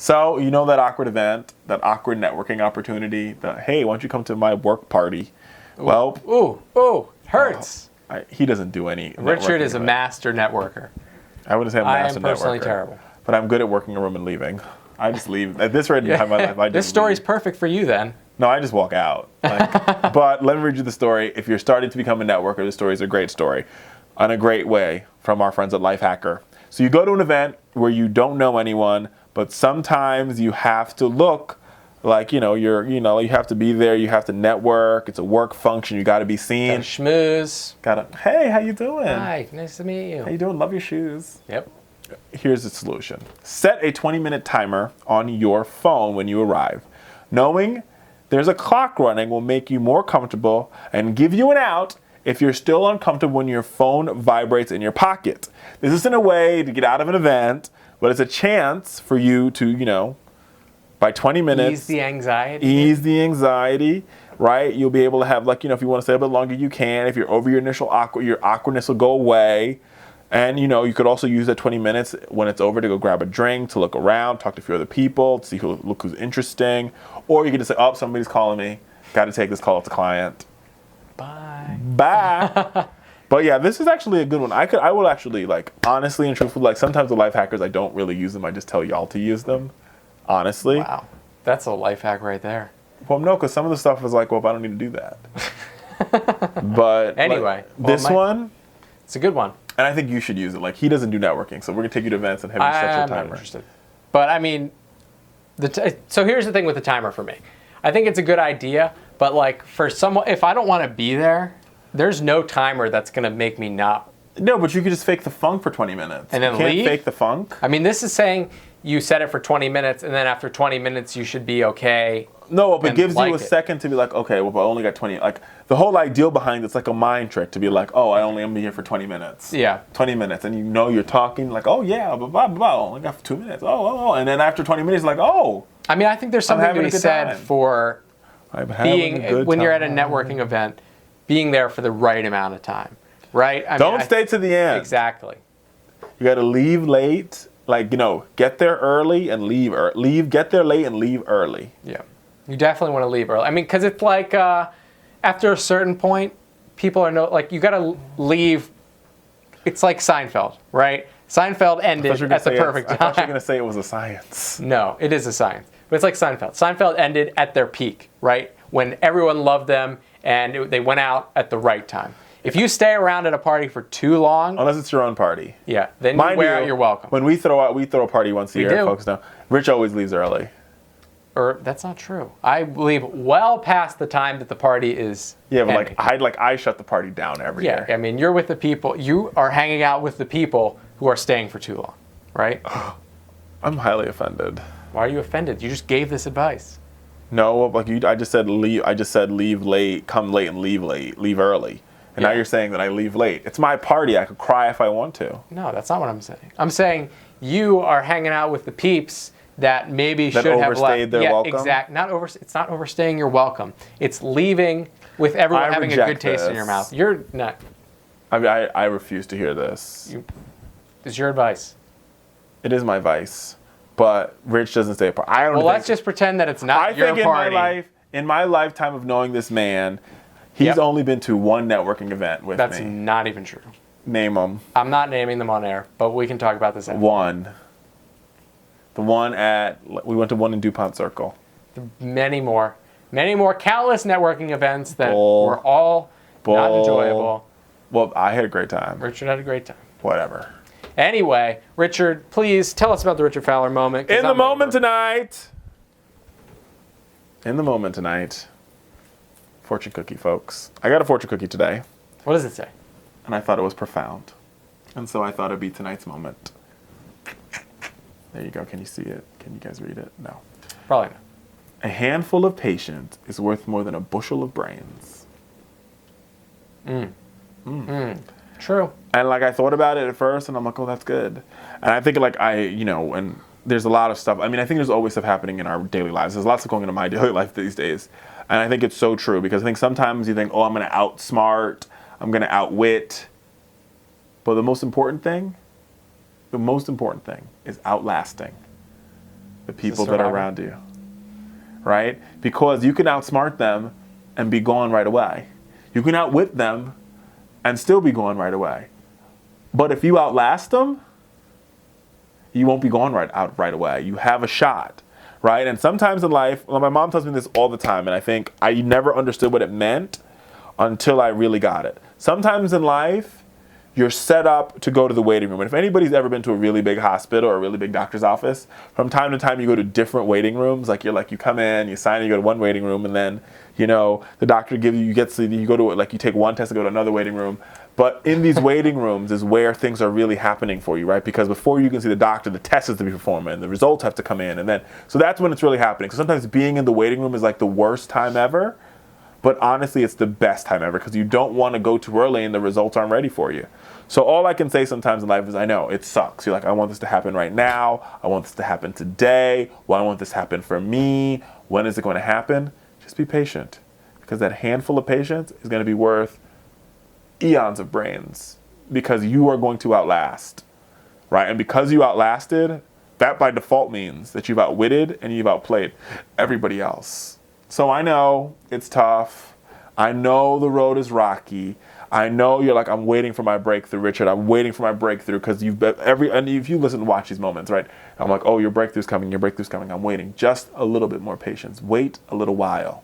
So, you know that awkward event, that awkward networking opportunity, the, hey, why don't you come to my work party? Ooh. Well. Ooh, hurts. He doesn't do any. Richard is a master networker. I wouldn't say I'm a master networker. I am personally terrible. But I'm good at working a room and leaving. I just leave. At this rate in my life, I just This story's leave. perfect for you then. No, I just walk out. But let me read you the story. If you're starting to become a networker, this story is a great story. In a great way from our friends at Lifehacker. So you go to an event where you don't know anyone, but sometimes you have to look like, you have to be there, you have to network, it's a work function, you gotta be seen. Gotta schmooze. Hey, how you doing? Hi, nice to meet you. How you doing? Love your shoes. Yep. Here's the solution. Set a 20-minute timer on your phone when you arrive. Knowing there's a clock running will make you more comfortable and give you an out if you're still uncomfortable when your phone vibrates in your pocket. This isn't a way to get out of an event, but it's a chance for you to, by 20 minutes. Ease the anxiety. Right? You'll be able to have, if you want to stay a bit longer, you can. If you're over your initial your awkwardness will go away. And, you could also use that 20 minutes when it's over to go grab a drink, to look around, talk to a few other people, to see who's interesting. Or you could just say, oh, somebody's calling me. Got to take this call. It's a client. Bye. But yeah, this is actually a good one. I will actually, honestly and truthfully, sometimes the life hackers, I don't really use them. I just tell y'all to use them. Honestly. Wow. That's a life hack right there. Well, no, because some of the stuff is I don't need to do that. But anyway. This one. It's a good one. And I think you should use it. He doesn't do networking, so we're going to take you to events and have you set your timer. I'm not interested. But I mean, so here's the thing with the timer for me. I think it's a good idea, but for someone, if I don't want to be there, there's no timer that's going to make me not. No, but you could just fake the funk for 20 minutes. And then you can't leave? Fake the funk. I mean, this is saying you set it for 20 minutes, and then after 20 minutes, you should be okay. No, but it gives you a second to be okay, well, but I only got 20. The whole ideal behind it's like a mind trick to be oh, I only am here for 20 minutes. Yeah. 20 minutes. And you're talking oh, yeah, blah, blah, blah. Only got 2 minutes. Oh. And then after 20 minutes, oh. I mean, I think there's something to be said for being, when you're at a networking event, being there for the right amount of time, right? Don't stay to the end. Exactly. You got to leave late. Get there early and leave. Get there late and leave early. Yeah. You definitely want to leave early. I mean, because it's after a certain point, people are you got to leave. It's like Seinfeld, right? Seinfeld ended at the perfect time. I thought you were going to say it was a science. No, it is a science. But it's like Seinfeld. Seinfeld ended at their peak, right? When everyone loved them and they went out at the right time. If you stay around at a party for too long, unless it's your own party, yeah, then you wear out your welcome. When we throw a party once a year, folks know. Rich always leaves early. Or that's not true. I leave well past the time that the party is. Yeah, but I shut the party down every year. Yeah, I mean, you're with the people. You are hanging out with the people who are staying for too long, right? I'm highly offended. Why are you offended? You just gave this advice. No, I just said leave. I just said leave late, come late, and leave early. And now you're saying that I leave late. It's my party. I could cry if I want to. No, that's not what I'm saying. I'm saying you are hanging out with the peeps that maybe should have overstayed their welcome. It's not overstaying your welcome. It's leaving with everyone having a good taste in your mouth. You're not. I refuse to hear this. It's your advice. It is my advice, but Rich doesn't stay apart. Let's just pretend that it's not your party. In my lifetime of knowing this man, he's only been to one networking event with me. That's not even true. Name them. I'm not naming them on air, but we can talk about this after. One. We went to one in DuPont Circle. Many more, countless networking events that were all not enjoyable. Well, I had a great time. Richard had a great time. Whatever. Anyway, Richard, please tell us about the Richard Fowler moment. In the moment tonight. Fortune cookie, folks. I got a fortune cookie today. What does it say? And I thought it was profound. And so I thought it'd be tonight's moment. There you go. Can you see it? Can you guys read it? No. Probably not. A handful of patience is worth more than a bushel of brains. True. And I thought about it at first, and I'm like, oh, that's good. And I think and there's a lot of stuff. I mean, I think there's always stuff happening in our daily lives. There's lots of going into my daily life these days. And I think it's so true, because I think sometimes you think, oh, I'm going to outsmart, I'm going to outwit. But the most important thing is outlasting. the people that are around you, right? Because you can outsmart them and be gone right away. You can outwit them and still be gone right away. But if you outlast them, you won't be gone right away. You have a shot, right? And sometimes in life, well, my mom tells me this all the time, and I think I never understood what it meant until I really got it. Sometimes in life, you're set up to go to the waiting room. And if anybody's ever been to a really big hospital or a really big doctor's office, from time to time you go to different waiting rooms. You come in, you sign in, you go to one waiting room, and then, the doctor gives you, you go to, you take one test to go to another waiting room. But in these waiting rooms is where things are really happening for you, right? Because before you can see the doctor, the test is to be performed and the results have to come in. And then, so that's when it's really happening. So sometimes being in the waiting room is like the worst time ever. But honestly, it's the best time ever because you don't want to go too early and the results aren't ready for you. So all I can say sometimes in life is, I know, it sucks. You're like, I want this to happen right now. I want this to happen today. Why won't this happen for me? When is it going to happen? Just be patient, because that handful of patience is going to be worth eons of brains, because you are going to outlast, right? And because you outlasted, that by default means that you've outwitted and you've outplayed everybody else. So I know it's tough. I know the road is rocky. I know you're like, I'm waiting for my breakthrough, Richard. I'm waiting for my breakthrough, because and if you listen and watch these moments, right? I'm like, oh, your breakthrough's coming. I'm waiting. Just a little bit more patience. Wait a little while.